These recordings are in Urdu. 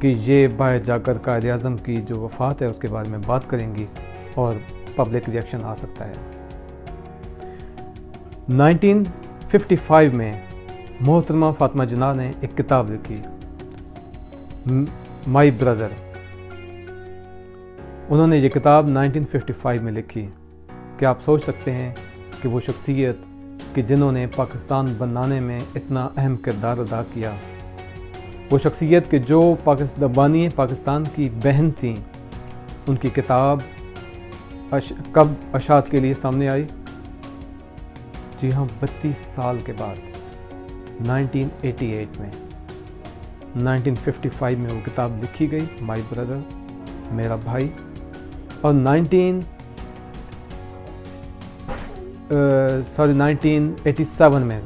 کہ یہ باہر جا کر قائد اعظم کی جو وفات ہے اس کے بارے میں بات کریں گی اور پبلک ریئیکشن آ سکتا ہے۔ 1955 میں محترمہ فاطمہ جناح نے ایک کتاب لکھی، مائی بردر۔ انہوں نے یہ کتاب 1955 میں لکھی کہ آپ سوچ سکتے ہیں کہ وہ شخصیت کہ جنہوں نے پاکستان بنانے میں اتنا اہم کردار ادا کیا، وہ شخصیت کہ جو بانی پاکستان کی بہن تھیں، ان کی کتاب کب اشاعت کے لیے سامنے آئی؟ جی ہاں، 32 سال کے بعد 1988 میں 1955 میں وہ کتاب لکھی گئی، مائی بردر، میرا بھائی۔ اور 1987 میں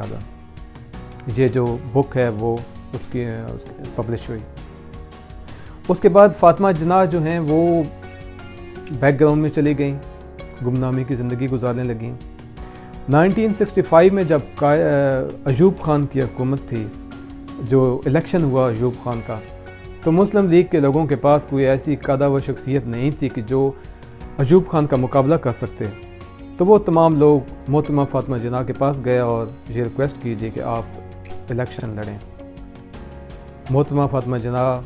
یہ جو بک ہے وہ اس کی پبلش ہوئی۔ اس کے بعد فاطمہ جناح جو ہیں وہ بیک گراؤنڈ میں چلی گئیں، گمنامی کی زندگی گزارنے لگیں۔ 1965 میں جب ایوب خان کی حکومت تھی، جو الیکشن ہوا ایوب خان کا، تو مسلم لیگ کے لوگوں کے پاس کوئی ایسی قادہ و شخصیت نہیں تھی کہ جو ایوب خان کا مقابلہ کر سکتے، تو وہ تمام لوگ محترمہ فاطمہ جناح کے پاس گئے اور یہ ریکویسٹ کیجیے کہ آپ الیکشن لڑیں۔ محترمہ فاطمہ جناح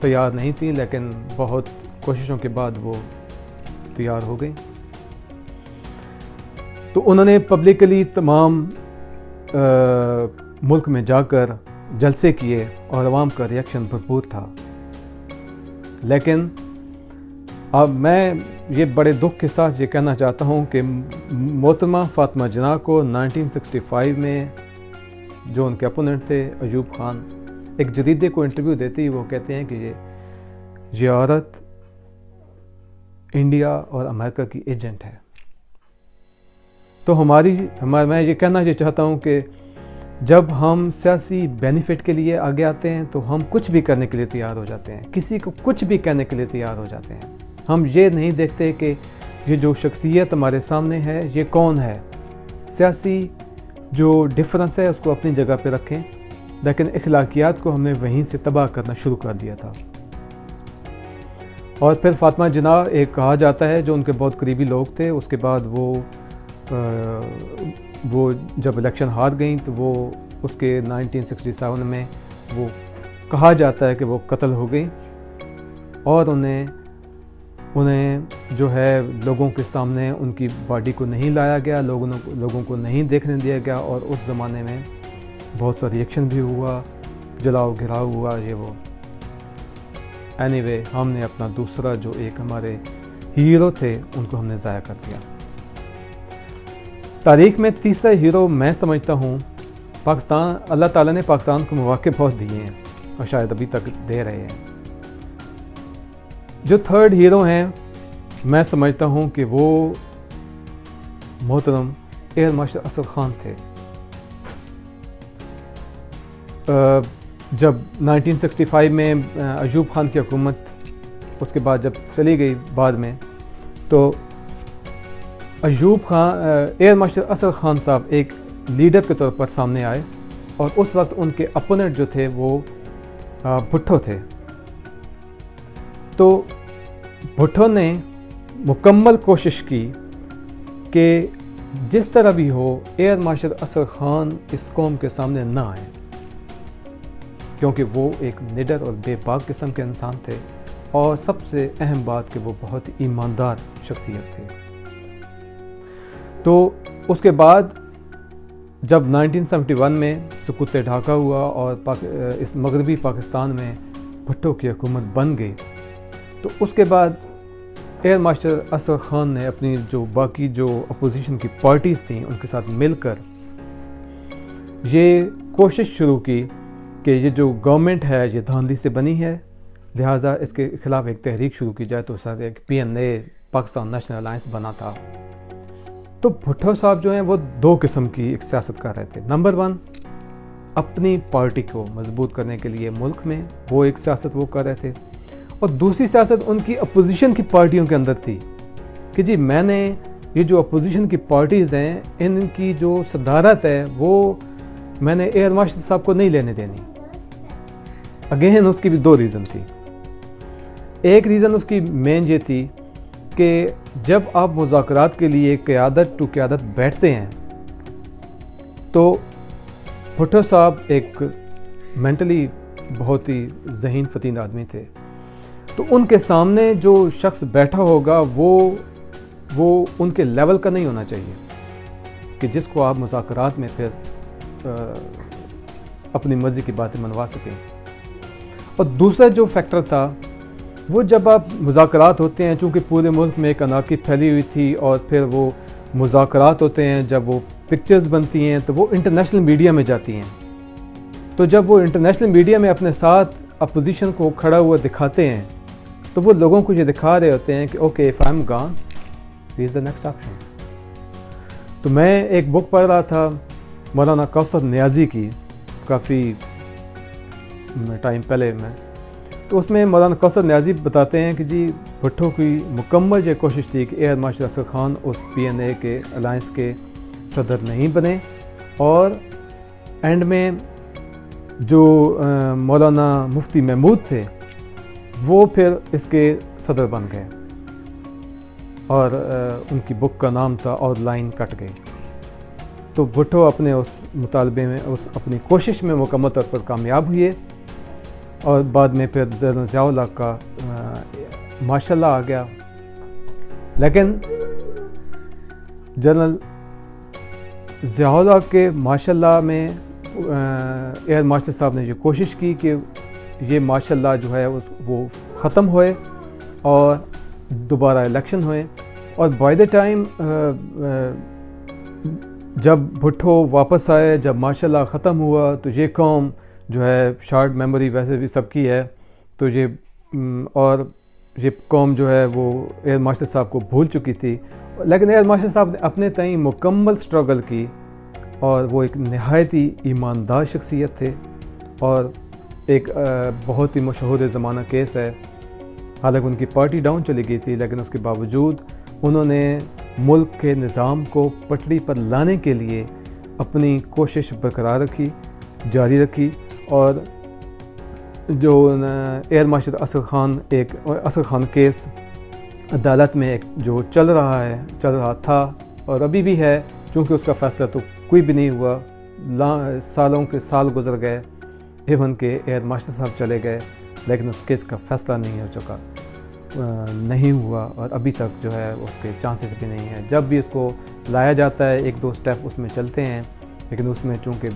تیار نہیں تھیں، لیکن بہت کوششوں کے بعد وہ تیار ہو گئی۔ تو انہوں نے پبلکلی تمام ملک میں جا کر جلسے کیے اور عوام کا ریئیکشن بھرپور تھا۔ لیکن اب میں یہ بڑے دکھ کے ساتھ یہ کہنا چاہتا ہوں کہ محترمہ فاطمہ جناح کو 1965 میں جو ان کے اپوننٹ تھے ایوب خان، ایک جریدے کو انٹرویو دیتے ہی وہ کہتے ہیں کہ یہ عورت انڈیا اور امریکہ کی ایجنٹ ہے۔ تو میں یہ کہنا چاہتا ہوں کہ جب ہم سیاسی بینیفٹ کے لیے آگے آتے ہیں تو ہم کچھ بھی کرنے کے لیے تیار ہو جاتے ہیں، کسی کو کچھ بھی کہنے کے لیے تیار ہو جاتے ہیں۔ ہم یہ نہیں دیکھتے کہ یہ جو شخصیت ہمارے سامنے ہے یہ کون ہے۔ سیاسی جو ڈفرنس ہے اس کو اپنی جگہ پہ رکھیں، لیکن اخلاقیات کو ہم نے وہیں سے تباہ کرنا شروع کر دیا تھا۔ اور پھر فاطمہ جناح ایک کہا جاتا ہے جو ان کے بہت قریبی لوگ تھے، اس کے بعد وہ جب الیکشن ہار گئیں تو وہ اس کے 1967 میں وہ کہا جاتا ہے کہ وہ قتل ہو گئی، اور انہیں جو ہے لوگوں کے سامنے ان کی باڈی کو نہیں لایا گیا، لوگوں کو نہیں دیکھنے دیا گیا، اور اس زمانے میں بہت سا ریئیکشن بھی ہوا، جلاؤ گھراؤ ہوا، یہ وہ۔ اینی وے ہم نے اپنا دوسرا جو ایک ہمارے ہیرو تھے ان کو ہم نے ضائع کر دیا۔ تاریخ میں تیسرا ہیرو میں سمجھتا ہوں پاکستان، اللہ تعالیٰ نے پاکستان کو مواقع بہت دیے ہیں اور شاید ابھی تک دے رہے ہیں۔ جو تھرڈ ہیرو ہیں میں سمجھتا ہوں کہ وہ محترم ایئر مارشل اسد خان تھے۔ جب 1965 میں ایوب خان کی حکومت اس کے بعد جب چلی گئی بعد میں، تو ایئر مارشل اسد خان صاحب ایک لیڈر کے طور پر سامنے آئے، اور اس وقت ان کے اپوننٹ جو تھے وہ بھٹو تھے۔ تو بھٹو نے مکمل کوشش کی کہ جس طرح بھی ہو ایئر مارشل اسد خان اس قوم کے سامنے نہ آئیں، کیونکہ وہ ایک نڈر اور بے باک قسم کے انسان تھے، اور سب سے اہم بات کہ وہ بہت ایماندار شخصیت تھے۔ تو اس کے بعد جب 1971 میں سقوط ڈھاکہ ہوا اور اس مغربی پاکستان میں بھٹو کی حکومت بن گئی، تو اس کے بعد ایئر مارشل اسد خان نے اپنی جو باقی جو اپوزیشن کی پارٹیز تھیں ان کے ساتھ مل کر یہ کوشش شروع کی کہ یہ جو گورنمنٹ ہے یہ دھاندلی سے بنی ہے، لہٰذا اس کے خلاف ایک تحریک شروع کی جائے۔ تو ساتھ ایک PNA پاکستان نیشنل الائنس بنا تھا۔ تو بھٹو صاحب جو ہیں وہ دو قسم کی ایک سیاست کر رہے تھے۔ نمبر 1، اپنی پارٹی کو مضبوط کرنے کے لیے ملک میں وہ ایک سیاست وہ کر رہے تھے، اور دوسری سیاست ان کی اپوزیشن کی پارٹیوں کے اندر تھی کہ جی میں نے یہ جو اپوزیشن کی پارٹیز ہیں ان کی جو صدارت ہے وہ میں نے ایئر مارشل صاحب کو نہیں لینے دینی۔ اگین اس کی بھی دو ریزن تھی. ایک ریزن اس کی مین یہ تھی کہ جب آپ مذاکرات کے لیے قیادت ٹو قیادت بیٹھتے ہیں تو بھٹو صاحب ایک مینٹلی بہت ہی ذہین فتین آدمی تھے. تو ان کے سامنے جو شخص بیٹھا ہوگا وہ ان کے لیول کا نہیں ہونا چاہیے کہ جس کو آپ مذاکرات میں پھر اپنی مرضی کی باتیں منوا سکیں. اور دوسرا جو فیکٹر تھا وہ جب آپ مذاکرات ہوتے ہیں، چونکہ پورے ملک میں ایک انارکی پھیلی ہوئی تھی، اور پھر وہ مذاکرات ہوتے ہیں، جب وہ پکچرز بنتی ہیں تو وہ انٹرنیشنل میڈیا میں جاتی ہیں. تو جب وہ انٹرنیشنل میڈیا میں اپنے ساتھ اپوزیشن کو کھڑا ہوا دکھاتے ہیں تو وہ لوگوں کو یہ دکھا رہے ہوتے ہیں کہ اوکے اف آئی ایم گان ہی از دا نیکسٹ آپشن. تو میں ایک بک پڑھ رہا تھا مولانا کوثر نیازی کی کافی ٹائم پہلے میں، تو اس میں مولانا کوثر نیازی بتاتے ہیں کہ جی بھٹو کی مکمل یہ کوشش تھی کہ ایئر مارشل اسد خان اس PNA کے الائنس کے صدر نہیں بنے، اور اینڈ میں جو مولانا مفتی محمود تھے وہ پھر اس کے صدر بن گئے، اور ان کی بک کا نام تھا اور لائن کٹ گئی. تو بھٹو اپنے اس مطالبے میں، اس اپنی کوشش میں مکمل طور پر کامیاب ہوئے، اور بعد میں پھر جنرل ضیاء الحق کا ماشاء اللہ آ گیا. لیکن جنرل ضیاء الحق کے ماشاء اللہ میں ایئر مارشل صاحب نے یہ کوشش کی کہ یہ ماشاء اللہ جو ہے وہ ختم ہوئے اور دوبارہ الیکشن ہوئے. اور بائی دا ٹائم جب بھٹو واپس آئے، جب ماشاء اللہ ختم ہوا، تو یہ قوم جو ہے، شارٹ میموری ویسے بھی سب کی ہے، تو یہ قوم جو ہے وہ ایئر مارشل صاحب کو بھول چکی تھی. لیکن ایئر مارشل صاحب نے اپنے تئیں مکمل سٹرگل کی، اور وہ ایک نہایت ہی ایماندار شخصیت تھے، اور ایک بہت ہی مشہور زمانہ کیس ہے. حالانکہ ان کی پارٹی ڈاؤن چلی گئی تھی، لیکن اس کے باوجود انہوں نے ملک کے نظام کو پٹری پر لانے کے لیے اپنی کوشش برقرار رکھی، جاری رکھی. اور جو air marshal Asad Khan case عدالت میں ایک جو چل رہا تھا اور ابھی بھی ہے، چونکہ اس کا فیصلہ تو کوئی بھی نہیں ہوا، سالوں کے سال گزر گئے، ایون کہ ایئر مارشل صاحب چلے گئے، لیکن اس کیس کا فیصلہ نہیں ہو چکا، نہیں ہوا، اور ابھی تک جو ہے اس کے چانسز بھی نہیں ہیں. جب بھی اس کو لایا جاتا ہے ایک دو سٹیپ اس میں چلتے ہیں، لیکن اس میں چونکہ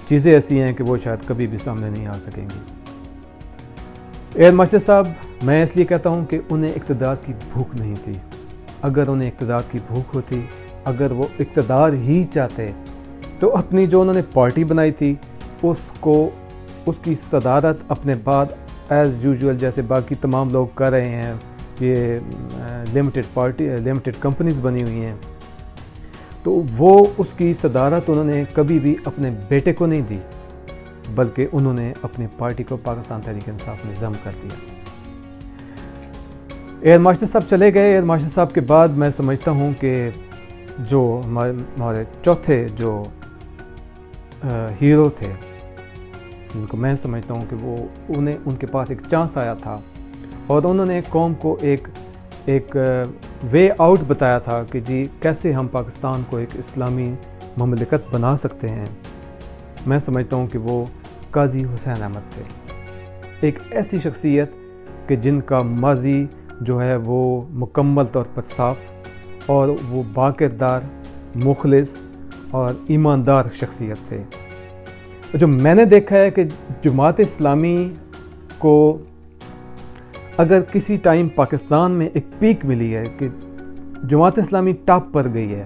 چیزیں ایسی ہیں کہ وہ شاید کبھی بھی سامنے نہیں آ سکیں گی. ایئر مارشل صاحب، میں اس لیے کہتا ہوں کہ انہیں اقتدار کی بھوک نہیں تھی. اگر انہیں اقتدار کی بھوک ہوتی، اگر وہ اقتدار ہی چاہتے، تو اپنی جو انہوں نے پارٹی بنائی تھی اس کی صدارت اپنے بعد ایز یوزول جیسے باقی تمام لوگ کر رہے ہیں، یہ لمیٹڈ کمپنیز بنی ہوئی ہیں، تو وہ اس کی صدارت انہوں نے کبھی بھی اپنے بیٹے کو نہیں دی، بلکہ انہوں نے اپنی پارٹی کو پاکستان تحریک انصاف میں ضم کر دیا. ایئر مارشل صاحب چلے گئے. ایئر مارشل صاحب کے بعد میں سمجھتا ہوں کہ جو ہمارے چوتھے جو ہیرو تھے، جن کو میں سمجھتا ہوں کہ ان کے پاس ایک چانس آیا تھا، اور انہوں نے قوم کو ایک وے آؤٹ بتایا تھا کہ جی کیسے ہم پاکستان کو ایک اسلامی مملکت بنا سکتے ہیں. میں سمجھتا ہوں کہ وہ قاضی حسین احمد تھے، ایک ایسی شخصیت کہ جن کا ماضی جو ہے وہ مکمل طور پر صاف، اور وہ باکردار، مخلص اور ایماندار شخصیت تھے. جو میں نے دیکھا ہے کہ جماعت اسلامی کو اگر کسی ٹائم پاکستان میں ایک پیک ملی ہے کہ جماعت اسلامی ٹاپ پر گئی ہے،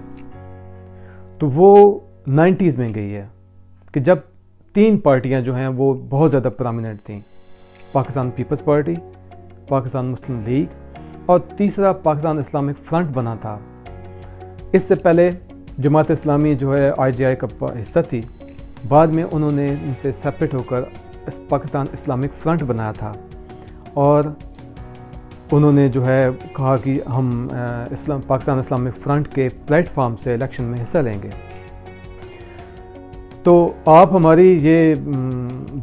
تو وہ 90s میں گئی ہے، کہ جب 3 پارٹیاں جو ہیں وہ بہت زیادہ پرامیننٹ تھیں، پاکستان پیپلز پارٹی، پاکستان مسلم لیگ، اور تیسرا پاکستان اسلامک فرنٹ بنا تھا. اس سے پہلے جماعت اسلامی جو ہے IGI کا حصہ تھی، بعد میں انہوں نے ان سے سیپریٹ ہو کر پاکستان اسلامک فرنٹ بنایا تھا، اور انہوں نے جو ہے کہا کہ ہم پاکستان اسلامک فرنٹ کے پلیٹ فارم سے الیکشن میں حصہ لیں گے. تو آپ ہماری یہ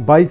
22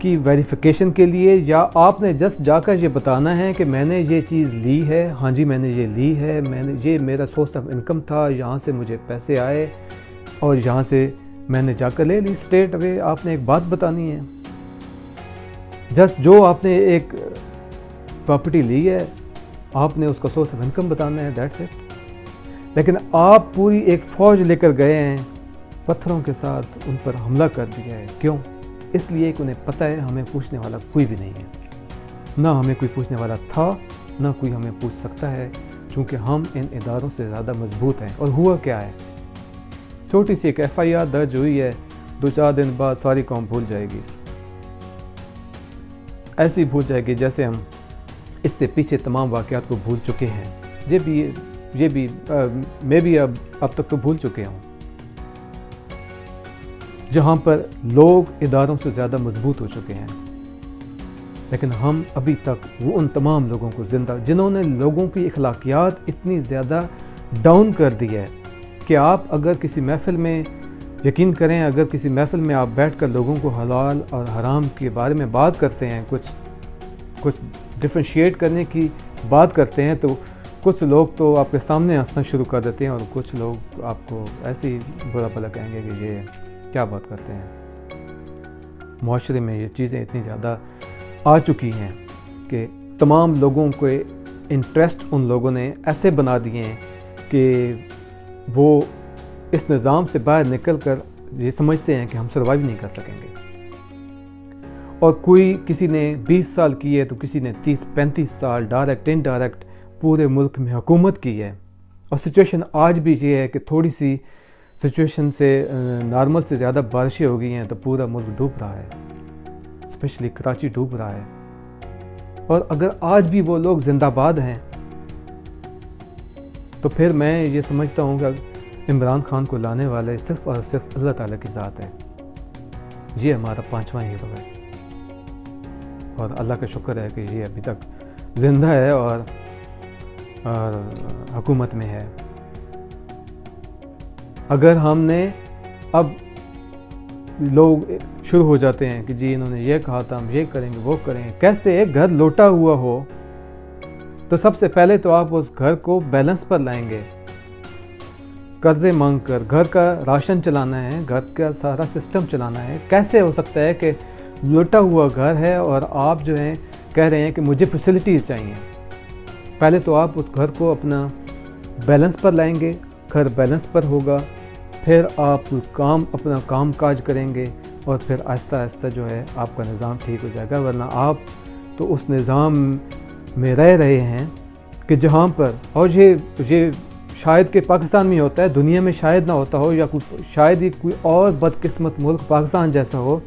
کی ویریفیکیشن کے لیے، یا آپ نے جسٹ جا کر یہ بتانا ہے کہ میں نے یہ چیز لی ہے، ہاں جی میں نے یہ لی ہے، یہ میرا سورس آف انکم تھا، یہاں سے مجھے پیسے آئے اور یہاں سے میں نے جا کر لے لی؟ اسٹریٹ اوے آپ نے ایک بات بتانی ہے. جسٹ جو آپ نے ایک پراپرٹی لی ہے آپ نے اس کا سورس آف انکم بتانا ہے، دیٹس اٹ. لیکن آپ پوری ایک فوج لے کر گئے ہیں، پتھروں کے ساتھ ان پر حملہ کر دیا ہے. کیوں؟ اس لیے کہ انہیں پتہ ہے ہمیں پوچھنے والا کوئی بھی نہیں ہے، نہ ہمیں کوئی پوچھنے والا تھا، نہ کوئی ہمیں پوچھ سکتا ہے، چونکہ ہم ان اداروں سے زیادہ مضبوط ہیں. اور ہوا کیا ہے؟ چھوٹی سی ایک FIR درج ہوئی ہے، 2-4 دن بعد ساری قوم بھول جائے گی. ایسی بھول جائے گی جیسے ہم اس سے پیچھے تمام واقعات کو بھول چکے ہیں. یہ بھی میں بھی اب تک تو بھول چکے ہوں. جہاں پر لوگ اداروں سے زیادہ مضبوط ہو چکے ہیں، لیکن ہم ابھی تک وہ ان تمام لوگوں کو زندہ، جنہوں نے لوگوں کی اخلاقیات اتنی زیادہ ڈاؤن کر دی ہے کہ آپ اگر کسی محفل میں، یقین کریں اگر کسی محفل میں آپ بیٹھ کر لوگوں کو حلال اور حرام کے بارے میں بات کرتے ہیں، کچھ ڈفرینشیٹ کرنے کی بات کرتے ہیں، تو کچھ لوگ تو آپ کے سامنے ہنسنا شروع کر دیتے ہیں اور کچھ لوگ آپ کو ایسے ہی برا بھلا کہیں گے کہ یہ کیا بات کرتے ہیں. معاشرے میں یہ چیزیں اتنی زیادہ آ چکی ہیں کہ تمام لوگوں کو انٹرسٹ ان لوگوں نے ایسے بنا دیے ہیں کہ وہ اس نظام سے باہر نکل کر یہ سمجھتے ہیں کہ ہم سروائیو نہیں کر سکیں گے. اور کسی نے 20 سال کی ہے تو کسی نے 30-35 سال ڈائریکٹ انڈائریکٹ پورے ملک میں حکومت کی ہے. اور سچویشن آج بھی یہ ہے کہ تھوڑی سی سچویشن سے نارمل سے زیادہ بارشیں ہو گئی ہیں تو پورا ملک ڈوب رہا ہے، اسپیشلی کراچی ڈوب رہا ہے. اور اگر آج بھی وہ لوگ زندہ باد ہیں تو پھر میں یہ سمجھتا ہوں کہ عمران خان کو لانے والے صرف اور صرف اللہ تعالیٰ کی ذات ہے. یہ ہمارا 5واں ہیرو ہے اور اللہ کا شکر ہے کہ یہ ابھی تک زندہ ہے اور حکومت میں ہے. اگر ہم نے اب لوگ شروع ہو جاتے ہیں کہ جی انہوں نے یہ کہا تھا، ہم یہ کریں گے وہ کریں گے. کیسے ایک گھر لوٹا ہوا ہو تو سب سے پہلے تو آپ اس گھر کو بیلنس پر لائیں گے. قرضے مانگ کر گھر کا راشن چلانا ہے، گھر کا سارا سسٹم چلانا ہے. کیسے ہو سکتا ہے کہ لوٹا ہوا گھر ہے اور آپ جو ہیں کہہ رہے ہیں کہ مجھے فیسلٹیز چاہیے؟ پہلے تو آپ اس گھر کو اپنا بیلنس پر لائیں گے، گھر بیلنس پر ہوگا، پھر آپ اپنا کام کاج کریں گے اور پھر آہستہ آہستہ جو ہے آپ کا نظام ٹھیک ہو جائے گا. ورنہ آپ تو اس نظام میں رہ رہے ہیں کہ جہاں پر، اور یہ شاید کہ پاکستان میں ہوتا ہے، دنیا میں شاید نہ ہوتا ہو، یا شاید ہی کوئی اور بدقسمت ملک پاکستان جیسا ہو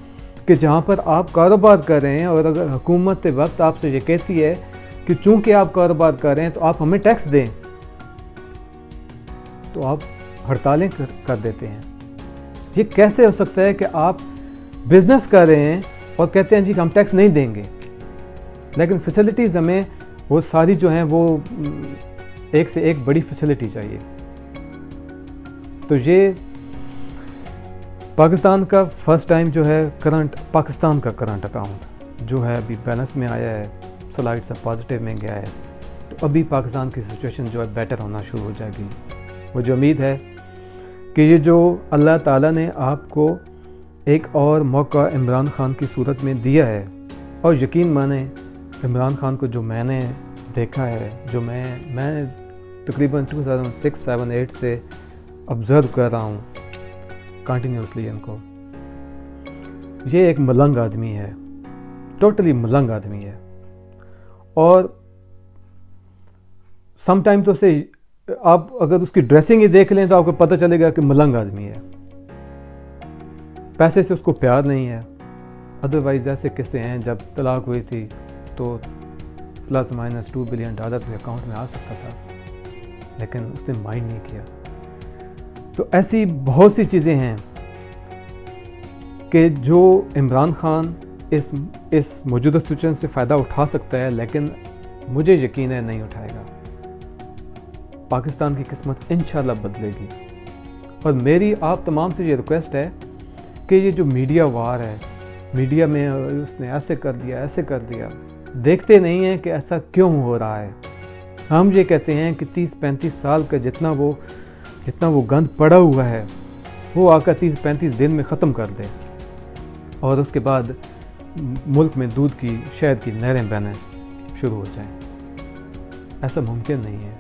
کہ جہاں پر آپ کاروبار کر رہے ہیں اور اگر حکومت وقت آپ سے یہ کہتی ہے کہ چونکہ آپ کاروبار کر رہے ہیں تو آپ ہمیں ٹیکس دیں، تو آپ ہڑتالیں کر دیتے ہیں. یہ کیسے ہو سکتا ہے کہ آپ بزنس کر رہے ہیں اور کہتے ہیں جی ہم ٹیکس نہیں دیں گے، لیکن فیسلٹیز ہمیں وہ ساری جو ہیں وہ ایک سے ایک بڑی فیسلٹی چاہیے. تو یہ پاکستان کا فرسٹ ٹائم جو ہے پاکستان کا کرنٹ اکاؤنٹ جو ہے ابھی بیلنس میں آیا ہے، سلائڈ سے پازیٹیو میں گیا ہے، تو ابھی پاکستان کی سچویشن جو ہے بیٹر ہونا شروع ہو جائے گی. مجھے امید ہے کہ یہ جو اللہ تعالیٰ نے آپ کو ایک اور موقع عمران خان کی صورت میں دیا ہے، اور یقین مانیں عمران خان کو جو میں نے دیکھا ہے، جو میں تقریباً 2006-7-8 سے آبزرو کر رہا ہوں کنٹینیوسلی ان کو، یہ ایک ملنگ آدمی ہے، ٹوٹلی ملنگ آدمی ہے. اور سم ٹائم تو سے آپ اگر اس کی ڈریسنگ ہی دیکھ لیں تو آپ کو پتہ چلے گا کہ ملنگ آدمی ہے. پیسے سے اس کو پیار نہیں ہے. ادروائز ایسے قصے ہیں جب طلاق ہوئی تھی تو ±$2 بلین اکاؤنٹ میں آ سکتا تھا، لیکن اس نے مائنڈ نہیں کیا. تو ایسی بہت سی چیزیں ہیں کہ جو عمران خان اس موجودہ سچویشن سے فائدہ اٹھا سکتا ہے، لیکن مجھے یقین ہے نہیں اٹھائے گا. پاکستان کی قسمت انشاءاللہ بدلے گی. اور میری آپ تمام سے یہ ریکویسٹ ہے کہ یہ جو میڈیا وار ہے، میڈیا میں اس نے ایسے کر دیا ایسے کر دیا، دیکھتے نہیں ہیں کہ ایسا کیوں ہو رہا ہے۔ ہم یہ کہتے ہیں کہ 30-35 سال کا جتنا وہ گند پڑا ہوا ہے وہ آ کر 30-35 دن میں ختم کر دے، اور اس کے بعد ملک میں دودھ کی شہد کی نہریں بہنا شروع ہو جائیں۔ ایسا ممکن نہیں ہے۔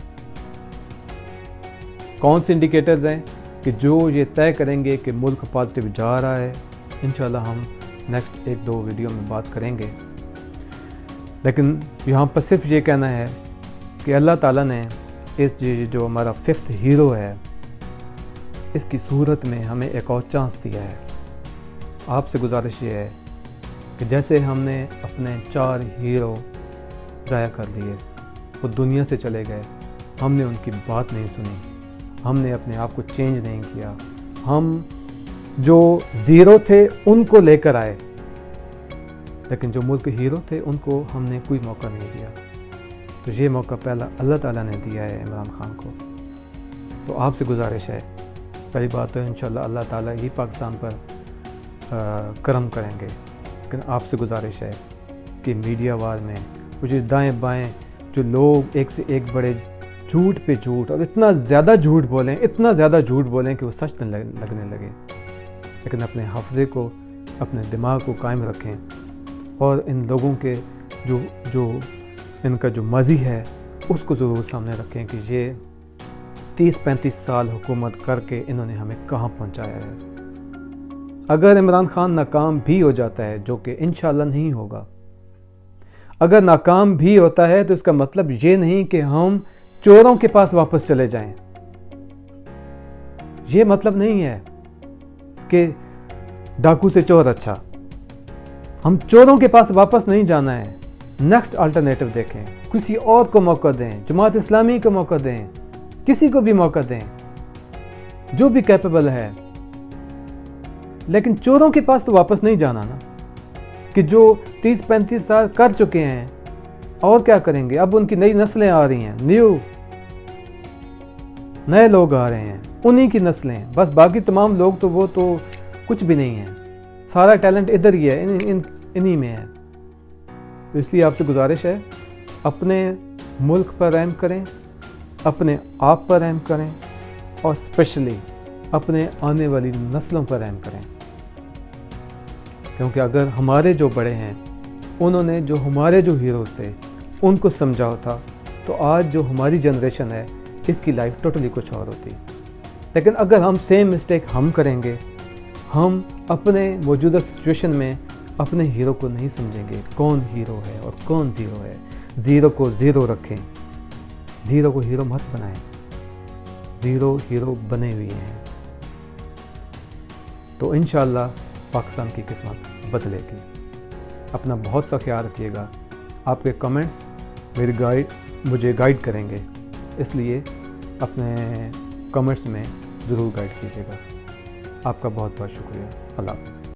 کون سے انڈیکیٹرز ہیں کہ جو یہ طے کریں گے کہ ملک پازیٹیو جا رہا ہے؟ انشاءاللہ ہم نیکسٹ 1-2 ویڈیو میں بات کریں گے، لیکن یہاں پر صرف یہ کہنا ہے کہ اللہ تعالیٰ نے جو ہمارا 5th ہیرو ہے، اس کی صورت میں ہمیں ایک اور چانس دیا ہے۔ آپ سے گزارش یہ ہے کہ جیسے ہم نے اپنے 4 ہیرو ضائع کر دیے، وہ دنیا سے چلے گئے، ہم نے ان کی بات نہیں سنی، ہم نے اپنے آپ کو چینج نہیں کیا، ہم جو زیرو تھے ان کو لے کر آئے، لیکن جو ملک ہیرو تھے ان کو ہم نے کوئی موقع نہیں دیا۔ تو یہ موقع پہلا اللہ تعالیٰ نے دیا ہے عمران خان کو۔ تو آپ سے گزارش ہے، پہلی بات تو انشاءاللہ اللہ تعالیٰ ہی پاکستان پر کرم کریں گے، لیکن آپ سے گزارش ہے کہ میڈیا وار میں کچھ دائیں بائیں جو لوگ ایک سے ایک بڑے جھوٹ پہ جھوٹ اور اتنا زیادہ جھوٹ بولیں کہ وہ سچ لگنے لگے، لیکن اپنے حافظے کو، اپنے دماغ کو قائم رکھیں، اور ان لوگوں کے جو ان کا جو ماضی ہے اس کو ضرور سامنے رکھیں کہ یہ 30-35 سال حکومت کر کے انہوں نے ہمیں کہاں پہنچایا ہے۔ اگر عمران خان ناکام بھی ہو جاتا ہے، جو کہ انشاءاللہ نہیں ہوگا، اگر ناکام بھی ہوتا ہے تو اس کا مطلب یہ نہیں کہ ہم چوروں کے پاس واپس چلے جائیں۔ یہ مطلب نہیں ہے کہ ڈاکو سے چور اچھا۔ ہم چوروں کے پاس واپس نہیں جانا ہے، نیکسٹ الٹرنیٹو دیکھیں، کسی اور کو موقع دیں، جماعت اسلامی کو موقع دیں، کسی کو بھی موقع دیں جو بھی کیپیبل ہے، لیکن چوروں کے پاس تو واپس نہیں جانا نا، کہ جو 30-35 سال کر چکے ہیں اور کیا کریں گے۔ اب ان کی نئی نسلیں آ رہی ہیں، نئے لوگ آ رہے ہیں، انہی کی نسلیں، بس باقی تمام لوگ تو وہ تو کچھ بھی نہیں ہیں، سارا ٹیلنٹ ادھر ہی ہے، انہی میں ہے۔ تو اس لیے آپ سے گزارش ہے، اپنے ملک پر رحم کریں، اپنے آپ پر رحم کریں، اور اسپیشلی اپنے آنے والی نسلوں پر رحم کریں، کیونکہ اگر ہمارے جو بڑے ہیں انہوں نے جو ہمارے جو ہیروز تھے ان کو سمجھا ہوتا تو آج جو ہماری جنریشن ہے اس کی لائف ٹوٹلی کچھ اور ہوتی۔ لیکن اگر ہم سیم مسٹیک ہم کریں گے، ہم اپنے موجودہ سچویشن میں اپنے ہیرو کو نہیں سمجھیں گے، کون ہیرو ہے اور کون زیرو ہے۔ زیرو کو زیرو رکھیں، زیرو کو ہیرو مت بنائیں، زیرو ہیرو بنے ہوئے ہیں۔ تو انشاءاللہ پاکستان کی قسمت بدلے گی۔ اپنا بہت سا خیال رکھیے گا۔ آپ کے کمنٹس مجھے گائیڈ کریں گے، اس لیے اپنے کمنٹس میں ضرور گائیڈ کیجیے گا۔ آپ کا بہت بہت شکریہ۔ اللہ حافظ۔